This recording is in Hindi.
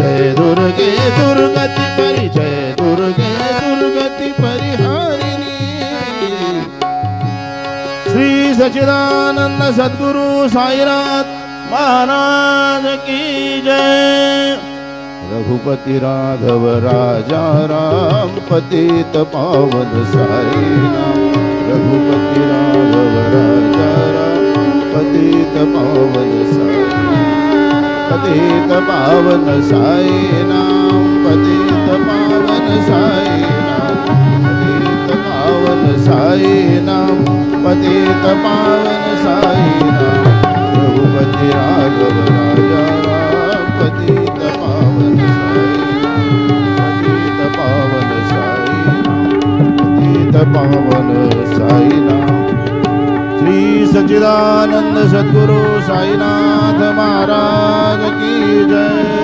जय दुर्गे दुर्गति परि, जय दुर्गे दुर्गति परिहारिणी। श्री सच्चिदानंद सद्गुरु साईनाथ महाराज की जय। रघुपति राघव राजा राम, पतित पावन साई नाम। रघुपति राघव राजा राम, पतित पावन साई, पतित पावन साई नाम। पतित पावन साई नाम, पतित पावन साई नाम, पतित पावन साई नाम। रघुपति राघव राजा राम, पतित पावन साई, पतित पावन साई, पतित पावन साई नाम। श्री सच्चिदानंद सद्गुरु साईनाथ महाराज की जय।